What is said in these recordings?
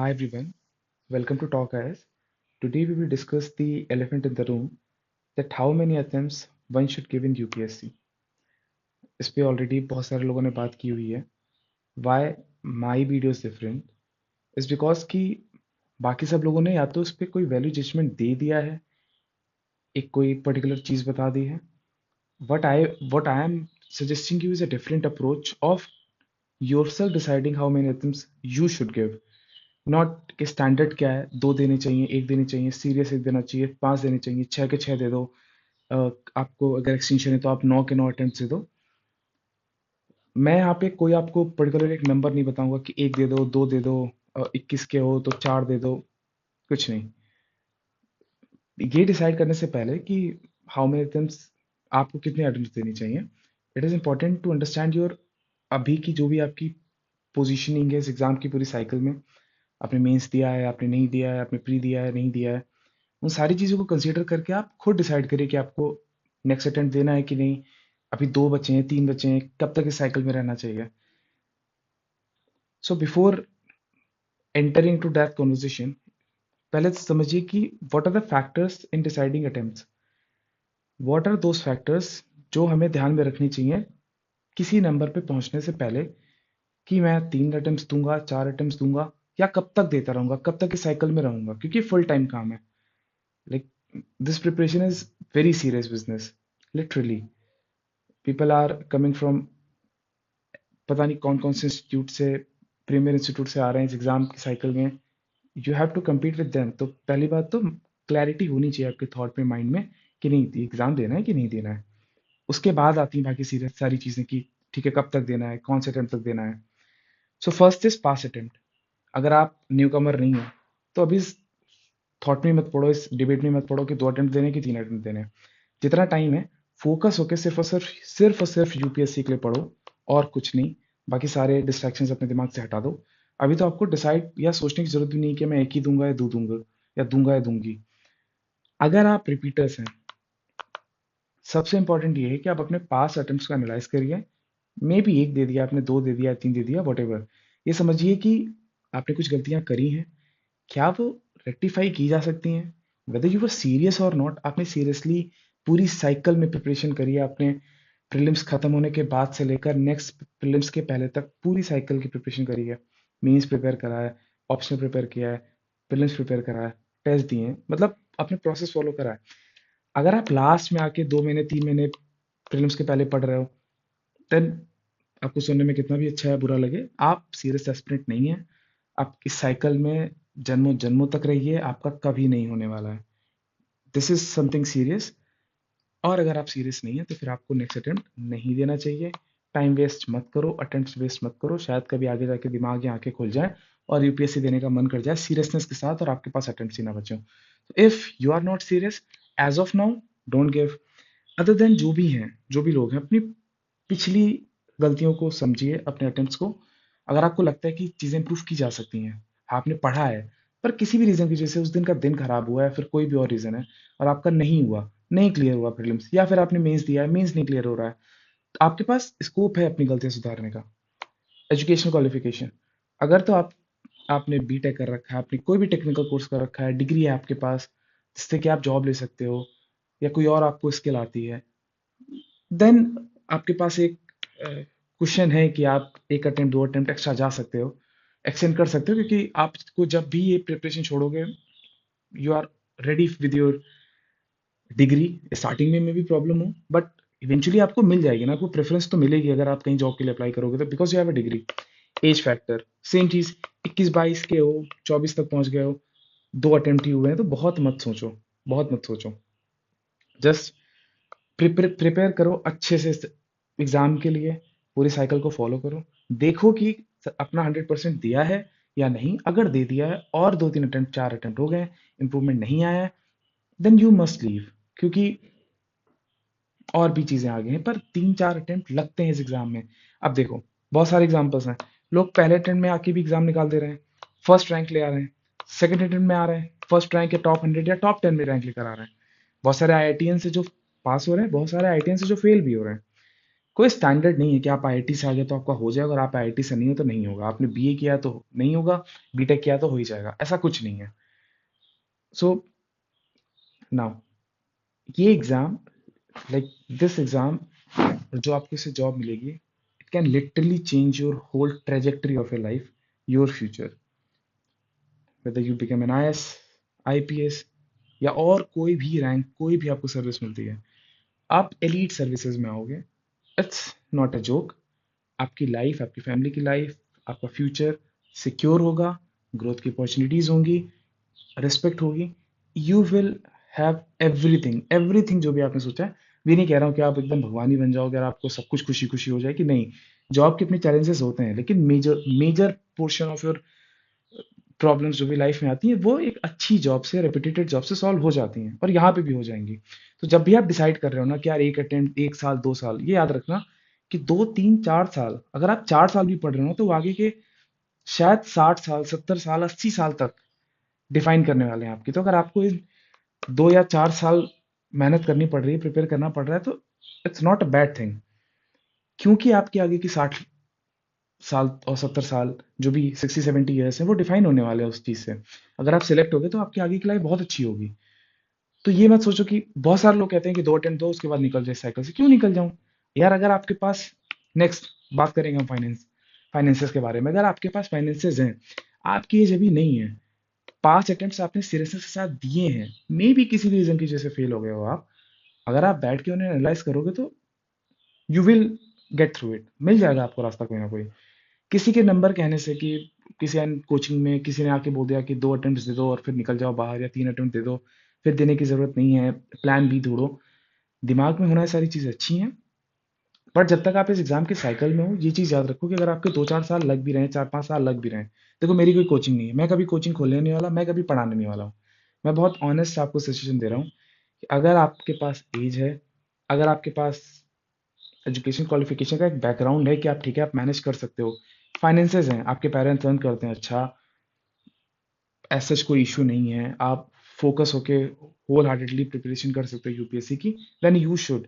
Hi everyone, welcome to Talk Eyes. Today we will discuss the elephant in the room, that how many attempts one should give in UPSC. इस पे already बहुत सारे लोगों ने बात की हुई है. Why my video is different is because कि बाकी सब लोगों ने या तो उस पे कोई वैल्यू जजमेंट दे दिया है, एक कोई पर्टिकुलर चीज बता दी है. What I am suggesting you is a different approach of yourself deciding how many attempts you should give. Not कि स्टैंडर्ड क्या है, 2 देने चाहिए, 1 देनी चाहिए, सीरियस 1 देना चाहिए, 5 देने चाहिए, 6 के 6 दे दो. अ, आपको अगर एक्सटेंशन है तो आप 9 के 9 अटेम्प्ट्स दे दो. मैं यहाँ पे कोई आपको पर्टिकुलर एक नंबर नहीं बताऊंगा कि 1 दे दो, 2 दे दो, 21 के हो तो 4 दे दो, कुछ नहीं. ये डिसाइड करने से पहले कि हाउ मेनी अटेम्प्ट्स आपको कितने अटेम्प्ट्स देनी चाहिए, it is important to understand your अभी की जो भी आपकी पोजीशनिंग है इस एग्ज़ाम की पूरी साइकिल में. आपने मेंस दिया है, आपने नहीं दिया है, आपने प्री दिया है, नहीं दिया है, उन सारी चीज़ों को कंसीडर करके आप खुद डिसाइड करिए कि आपको नेक्स्ट अटेम्प्ट देना है कि नहीं. अभी 2 बचे हैं, 3 बचे हैं, कब तक इस साइकिल में रहना चाहिए. So before entering to that conversation, पहले तो समझिए कि what are the factors in deciding attempts. What are those factors जो हमें ध्यान में रखनी चाहिए किसी नंबर पे पहुंचने से पहले, कि मैं 3 अटेम्प्ट्स दूंगा, 4 अटेम्प्ट्स दूंगा, या कब तक देता रहूंगा, कब तक इस साइकिल में रहूंगा, क्योंकि फुल टाइम काम है. Like, this preparation is very serious business. Literally, people are coming from पता नहीं कौन कौन से इंस्टीट्यूट से, प्रीमियर इंस्टीट्यूट से आ रहे हैं इस एग्जाम की साइकिल में. You have to compete with them. तो पहली बात तो क्लैरिटी होनी चाहिए आपके थॉट में, माइंड में, कि नहीं एग्जाम देना है कि नहीं देना है. उसके बाद आती हैं बाकी सीरियस सारी चीजें कि ठीक है कब तक देना है, कौन से अटेम्प्ट तक देना है. So first is pass attempt. अगर आप न्यू कमर नहीं हो तो अभी इस थॉट में मत पड़ो, इस डिबेट में मत पड़ो कि 2 अटेम्प्ट देने कि 3 अटेम्प्ट देने. जितना टाइम है फोकस होके सिर्फ और सिर्फ यूपीएससी के लिए पढ़ो, और कुछ नहीं. बाकी सारे डिस्ट्रैक्शंस अपने दिमाग से हटा दो. अभी तो आपको डिसाइड या सोचने की जरूरत भी नहीं कि मैं एक ही दूंगा या दो दूंगा, या दूंगा या दूंगी. अगर आप रिपीटर्स हैं, सबसे इंपॉर्टेंट ये है कि आप अपने पास अटेम्प्ट्स को एनालाइज करिए. मे बी 1 दे दिया आपने, 2 दे दिया, 3 दे दिया, वट एवर. ये समझिए कि आपने कुछ गलतियां करी हैं, क्या वो रेक्टिफाई की जा सकती हैं. वेदर यू वर सीरियस और नॉट, आपने सीरियसली पूरी साइकिल में प्रिपरेशन करी है. आपने प्रीलिम्स खत्म होने के बाद से लेकर नेक्स्ट प्रीलिम्स के पहले तक पूरी साइकिल की प्रिपरेशन करी है. मेंस प्रिपेयर करा है, ऑप्शनल प्रिपेयर किया है, प्रीलिम्स प्रिपेयर करा है, टेस्ट दिए हैं, मतलब आपने प्रोसेस फॉलो करा है. अगर आप लास्ट में आके 2 महीने 3 महीने प्रीलिम्स के पहले पढ़ रहे हो, देन आपको सुनने में कितना भी अच्छा है बुरा लगे, आप सीरियस एस्पिरेंट नहीं है. आप इस साइकिल में जन्मों जन्मों तक रहिए, आपका कभी नहीं होने वाला है. This is something serious. और अगर आप सीरियस नहीं है तो फिर आपको नेक्स्ट अटेम्प्ट नहीं देना चाहिए. टाइम वेस्ट मत करो, अटेम्प्ट वेस्ट मत करो. शायद कभी आगे जाके दिमाग या आंखें खुल जाए और यूपीएससी देने का मन कर जाए सीरियसनेस के साथ, और आपके पास अटेम्प्ट ही ना बचे. If you are not serious as of now, don't give. Other than जो भी हैं, जो भी लोग हैं, अपनी पिछली गलतियों को समझिए, अपने अटेम्प्ट्स को. अगर आपको लगता है कि चीज़ें इंप्रूव की जा सकती हैं, आपने पढ़ा है, पर किसी भी रीज़न की वजह से उस दिन का दिन खराब हुआ है, फिर कोई भी और रीज़न है, और आपका नहीं हुआ, नहीं क्लियर हुआ प्रीलिम्स, या फिर आपने मेंस दिया है, मेंस नहीं क्लियर हो रहा है, तो आपके पास स्कोप है अपनी गलतियां सुधारने का. एजुकेशनल क्वालिफिकेशन, अगर तो आपने बीटेक कर रखा है, आपने कोई भी टेक्निकल कोर्स कर रखा है, डिग्री है आपके पास जिससे कि आप जॉब ले सकते हो, या कोई और आपको स्किल आती है, देन आपके पास एक क्वेश्चन है कि आप 1 अटेम्प्ट 2 अटेम्प्ट एक्स्ट्रा जा सकते हो, एक्सटेंड कर सकते हो, क्योंकि आपको जब भी ये प्रिपरेशन छोड़ोगे, you are ready with your degree. Starting में भी प्रॉब्लम हो, बट इवेंचुअली आपको मिल जाएगी ना, आपको प्रेफरेंस तो मिलेगी अगर आप कहीं जॉब के लिए अप्लाई करोगे तो, because you have a degree. Age factor same चीज, 21-22 के हो, 24 तक पहुंच गए हो, 2 अटेम्प्ट ही हुए हैं, तो बहुत मत सोचो, बहुत मत सोचो. जस्ट प्रिपेयर करो अच्छे से एग्जाम के लिए. पूरी साइकिल को फॉलो करो. देखो कि अपना 100% दिया है या नहीं. अगर दे दिया है और 2-3 अटेम्प्ट 4 अटेम्प्ट हो गए, इंप्रूवमेंट नहीं आया है, देन यू मस्ट लीव. क्योंकि और भी चीजें आ गई हैं, पर 3-4 अटेम्प्ट लगते हैं इस एग्जाम में. अब देखो, बहुत सारे एग्जाम्पल्स हैं. लोग पहले अटेम्प्ट में आके भी एग्जाम निकाल दे रहे हैं, फर्स्ट रैंक ले आ रहे हैं. सेकंड अटेम्प्ट में आ रहे हैं, फर्स्ट रैंक या टॉप 100 या टॉप 10 में रैंक लेकर आ रहे हैं. बहुत सारे आईआईटीएन से जो पास हो रहे हैं, बहुत सारे आईआईटीएन से जो फेल भी हो रहे हैं. कोई स्टैंडर्ड नहीं है कि आप आईआईटी से आ गए तो आपका हो जाएगा, और आप आईआईटी से नहीं हो तो नहीं होगा, आपने बीए किया तो नहीं होगा, बीटेक किया तो हो ही जाएगा, ऐसा कुछ नहीं है। सो नाउ ये एग्जाम, लाइक दिस एग्जाम, जो आपको इससे जॉब मिलेगी, it can literally change your whole trajectory of your life, your future, whether you become an IS, IPS, या और कोई भी रैंक, कोई भी आपको सर्विस मिलती है, आप एलीट सर्विसेज में आओगे। It's not a joke. आपकी लाइफ, आपकी फैमिली की लाइफ, आपका फ्यूचर सिक्योर होगा, ग्रोथ की अपॉर्चुनिटीज होंगी, रिस्पेक्ट होगी, you will have everything, everything जो भी आपने सोचा है। भी नहीं कह रहा हूँ कि आप एकदम भगवान ही बन जाओगे और आपको सब कुछ खुशी खुशी हो जाएगी, नहीं। जॉब के अपने चैलेंजेस होते हैं, लेकिन major major portion of your problems जो भी लाइफ में आती हैं वो एक अच्छी जॉब से, रेपुटेटेड जॉब से सॉल्व हो जाती हैं, और यहाँ पे भी हो जाएंगी। तो जब भी आप डिसाइड कर रहे हो ना कि यार एक अटेम्प्ट, 1 साल 2 साल, ये याद रखना कि 2 3 4 साल, अगर आप 4 साल भी पढ़ रहे हो तो वो आगे के शायद 60 साल, 70 साल, 80 साल तक डिफाइन करने वाले हैं आपकी। तो अगर आपको इन 2 या 4 साल मेहनत करनी पड़ रही है, प्रिपेयर करना पड़ रहा है, तो it's not a bad thing, क्योंकि आपके आगे की 60 साल और 70 साल, जो भी 60 70 ईयर्स हैं, वो डिफाइन होने वाले हैं उस चीज़ से। अगर आप सिलेक्ट हो गए तो आपकी आगे की लाइफ बहुत अच्छी होगी। तो ये मत सोचो कि बहुत सारे लोग कहते हैं कि 2 अटेम्प्ट दो उसके बाद निकल जाए साइकिल से, क्यों निकल जाऊं यार? अगर आपके पास, नेक्स्ट बात करेंगे हम फाइनेंसेस के बारे में, अगर आपके पास फाइनेंसेस हैं, आपकी एज अभी नहीं है, 5 अटेम्प्ट आपने सीरियसनेस के साथ दिए हैं, मे भी किसी भी रीजन की वजह से फेल हो गए हो आप, अगर आप बैठ के उन्हें एनालाइज करोगे तो you will get through it, मिल जाएगा आपको रास्ता कोई ना कोई। किसी के नंबर कहने से, कि किसी कोचिंग में किसी ने आके बोल दिया कि 2 अटेम्प्ट दे दो और फिर निकल जाओ बाहर, या 3 अटेम्प्ट दे दो, फिर देने की जरूरत नहीं है, प्लान बी ढूंढो, दिमाग में होना, ये सारी चीज़ें अच्छी हैं। बट जब तक आप इस एग्जाम के साइकिल में हो, ये चीज़ याद रखो कि अगर आपके 2 4 साल लग भी रहे हैं, 4 5 साल लग भी रहे हैं, देखो मेरी कोई कोचिंग नहीं है, मैं कभी कोचिंग खोलने नहीं वाला, मैं कभी पढ़ाने नहीं वाला हूँ। मैं बहुत ऑनेस्ट आपको सजेशन दे रहा हूँ कि अगर आपके पास एज है, अगर आपके पास एजुकेशन क्वालिफिकेशन का एक बैकग्राउंड है कि आप ठीक है, आप मैनेज कर सकते हो, फाइनेंसेस हैं, आपके पेरेंट्स अर्न करते हैं अच्छा, ऐसा कोई इशू नहीं है, आप फोकस होके होल हार्टेडली प्रिपरेशन कर सकते हो यूपीएससी की, देन यू शुड।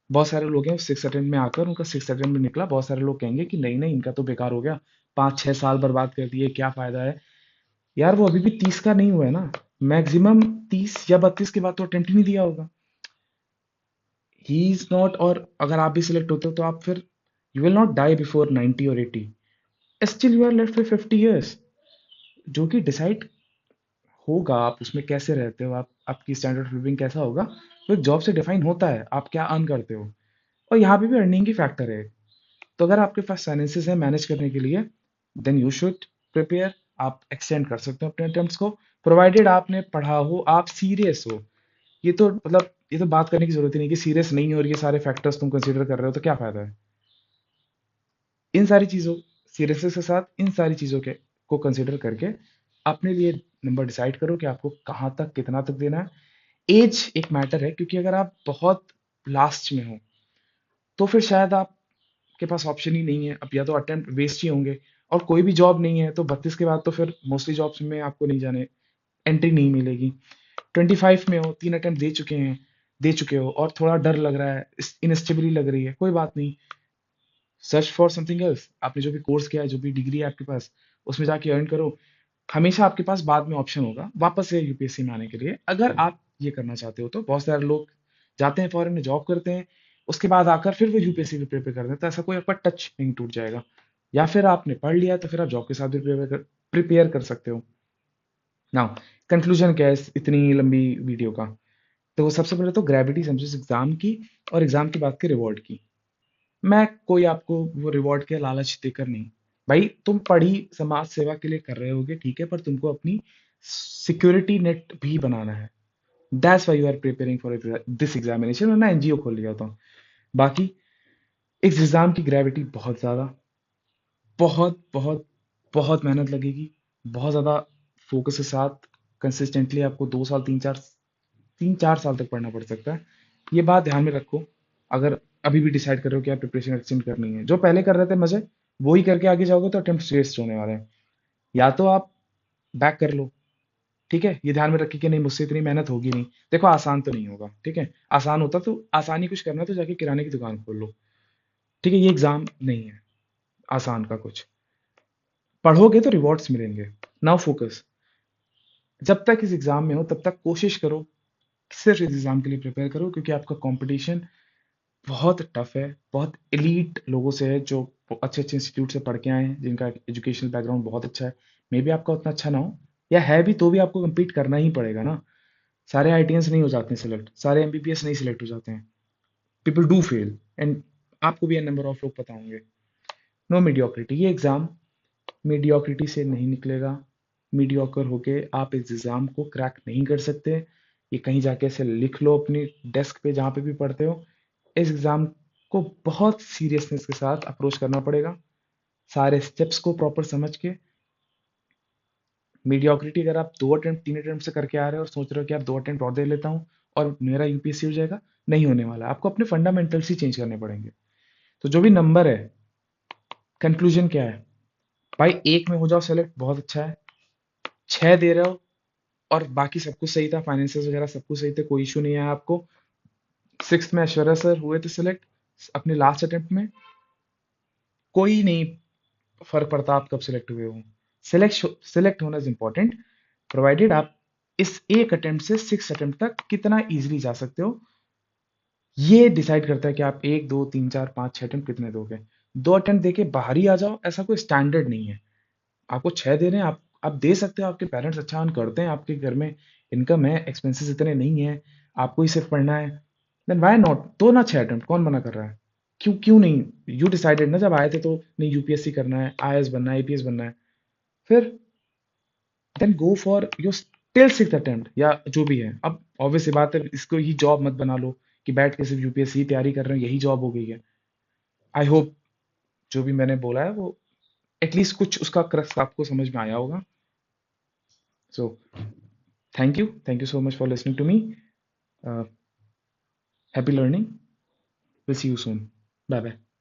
बहुत सारे लोग हैं 6 अटेम्प्ट में आकर उनका 6 अटेम्प्ट में निकला, बहुत सारे लोग कहेंगे कि नहीं नहीं, इनका तो बेकार हो गया, 5 6 साल बर्बाद कर दिए, क्या फायदा है। यार वो अभी भी 30 का नहीं हुआ है ना, मैक्सिमम 30 या 32 के बाद तो अटेम्प्ट ही नहीं दिया होगा। ही इज नॉट, और अगर आप भी सिलेक्ट होते हो तो आप फिर, you will not die before 90 और 80, still you are left with 50 years, जो कि डिसाइड होगा आप उसमें कैसे रहते हो, आप आपकी स्टैंडर्ड ऑफ लिविंग कैसा होगा, वो एक जॉब से डिफाइन होता है, आप क्या अर्न करते हो। और यहाँ पे भी अर्निंग की फैक्टर है। तो अगर आपके पास फाइनेंसेस है मैनेज करने के लिए, देन यू शुड प्रिपेयर, आप एक्सटेंड कर सकते हो अपने अटेम्प्ट्स को, प्रोवाइडेड आपने पढ़ा हो, आप सीरियस हो। ये तो मतलब, ये तो बात करने की जरूरत ही नहीं कि सीरियस नहीं हो और ये सारे फैक्टर्स तुम कंसीडर कर रहे हो तो क्या फायदा है। इन सारी चीज़ों, सीरियसनेस के साथ इन सारी चीज़ों के को कंसीडर करके अपने लिए नंबर डिसाइड करो कि आपको कहाँ तक, कितना तक देना है। एज एक मैटर है, क्योंकि अगर आप बहुत लास्ट में हो तो फिर शायद आपके पास ऑप्शन ही नहीं है, अब या तो अटेम्प्ट वेस्ट ही होंगे, और कोई भी जॉब नहीं है तो 32 के बाद तो फिर मोस्टली जॉब्स में आपको नहीं जाने, एंट्री नहीं मिलेगी। 25 में हो, 3 अटेम्प्ट दे चुके हो और थोड़ा डर लग रहा है, इनस्टेबिलिटी लग रही है, कोई बात नहीं, सर्च फॉर समथिंग एल्स, आपने जो भी कोर्स किया है, जो भी डिग्री है आपके पास, उसमें जाके अर्न करो। हमेशा आपके पास बाद में ऑप्शन होगा वापस से यूपीएससी में आने के लिए, अगर आप ये करना चाहते हो तो। बहुत सारे लोग जाते हैं फॉरेन में, जॉब करते हैं, उसके बाद आकर फिर वो यूपीएससी भी प्रिपेयर करते हैं, तो ऐसा कोई आपका टच नहीं टूट जाएगा। या फिर आपने पढ़ लिया तो फिर आप जॉब के साथ भी प्रिपेयर कर सकते हो। नाउ कंक्लूजन क्या है इस इतनी लंबी वीडियो का? तो सबसे पहले तो ग्रेविटी समझो इस एग्जाम की, और एग्जाम की बात की रिवॉर्ड की। मैं कोई आपको वो रिवॉर्ड के लालच देकर नहीं, भाई तुम पढ़ी समाज सेवा के लिए कर रहे होगे ठीक है, पर तुमको अपनी सिक्योरिटी नेट भी बनाना है। That's why you are preparing for this examination, और ना एनजीओ खोल लिया था। बाकी इस एग्जाम की ग्रेविटी बहुत ज्यादा, बहुत बहुत बहुत मेहनत लगेगी, बहुत ज्यादा फोकस के साथ, कंसिस्टेंटली आपको 2 साल 3 4 साल तक पढ़ना पड़ सकता है। ये बात ध्यान में रखो, अगर अभी भी डिसाइड कर रहे हो कि आप प्रिपरेशन एक्सटेंड करनी है। जो पहले कर रहे थे मजे, वो ही करके आगे जाओगे तो अटेम्प्ट वेस्ट होने वाले हैं। या तो आप बैक कर लो, ठीक है, ये ध्यान में रखिए कि नहीं मुझसे इतनी मेहनत होगी नहीं। देखो आसान तो नहीं होगा, ठीक है, आसान होता तो, आसानी कुछ करना है तो जाके किराने की दुकान खोल लो, ठीक है, ये एग्जाम नहीं है आसान का कुछ, पढ़ोगे तो रिवॉर्ड्स मिलेंगे। नाउ फोकस, जब तक इस एग्जाम में हो तब तक कोशिश करो कि सिर्फ इस एग्जाम के लिए प्रिपेयर करो, क्योंकि आपका कंपटीशन बहुत टफ है, बहुत एलीट लोगों से है जो अच्छे अच्छे इंस्टीट्यूट से पढ़ के आए हैं, जिनका एजुकेशनल बैकग्राउंड बहुत अच्छा है। मे बी आपका उतना अच्छा ना हो, या है भी तो भी आपको compete करना ही पड़ेगा ना। सारे आईटीएंस नहीं हो जाते हैं सिलेक्ट, सारे एमबीबीएस नहीं सिलेक्ट हो जाते हैं। पीपल डू फेल, एंड आपको भी नंबर ऑफ लोग पता होंगे। नो मीडियोक्रिटी, ये एग्जाम मीडियोक्रिटी से नहीं निकलेगा। मीडियोकर होके आप इस एग्जाम को क्रैक नहीं कर सकते। ये कहीं जाके ऐसे लिख लो अपनी डेस्क पे जहाँ पे भी पढ़ते हो। इस एग्जाम को बहुत सीरियसनेस के साथ अप्रोच करना पड़ेगा, सारे स्टेप्स को प्रॉपर समझ के। मीडियोक्रिटी अगर आप 2 अटेम्प्ट 3 अटेम्प्ट से करके आ रहे हो और सोच रहे हो कि आप 2 अटेम्प्ट और दे लेता हूँ और मेरा यूपीएससी हो जाएगा, नहीं होने वाला। आपको अपने फंडामेंटल्स ही चेंज करने पड़ेंगे। तो जो भी नंबर है, कंक्लूजन क्या है भाई, एक में हो जाओ सेलेक्ट, बहुत अच्छा है। 6 दे रहे हो और बाकी सब कुछ सही था, फाइनेंसियल वगैरह सब कुछ सही थे, कोई इशू नहीं है आपको। 6th में ऐश्वर्या सर हुए थे सिलेक्ट अपने लास्ट अटेम्प्ट में। कोई नहीं फर्क पड़ता आप कब सिलेक्ट हुए हो, सिलेक्ट होना इज इंपॉर्टेंट, प्रोवाइडेड आप इस एक अटेम्प्ट से 6 अटेम्प्ट तक कितना इजीली जा सकते हो। ये डिसाइड करता है कि आप 1 2 3 4 5 6 अटेम्प्ट कितने दोगे। 2 अटेम्प्ट देके बाहर ही आ जाओ, ऐसा कोई स्टैंडर्ड नहीं है। आपको 6 दे रहे हैं, आप दे सकते हो, आपके पेरेंट्स अच्छा अर्न करते हैं, आपके घर में इनकम है, एक्सपेंसेस इतने नहीं है, आपको ही सिर्फ पढ़ना है, देन व्हाई नॉट, दो ना 6 अटेम्प्ट, कौन मना कर रहा है। क्यों क्यों नहीं, यू डिसाइडेड ना जब आए थे तो नहीं यूपीएससी करना है, आईएएस बनना है, आईपीएस बनना है, फिर then go for your till 6th attempt या जो भी है। अब ऑब्वियस सी बात है, इसको ही जॉब मत बना लो कि बैठ के सिर्फ यूपीएससी की तैयारी कर रहे हो, यही जॉब हो गई है। आई होप जो भी मैंने बोला है वो एटलीस्ट कुछ उसका क्रक्स आपको समझ में आया होगा। सो thank you so much for listening to me. uh, Happy learning. We'll see you soon. Bye bye.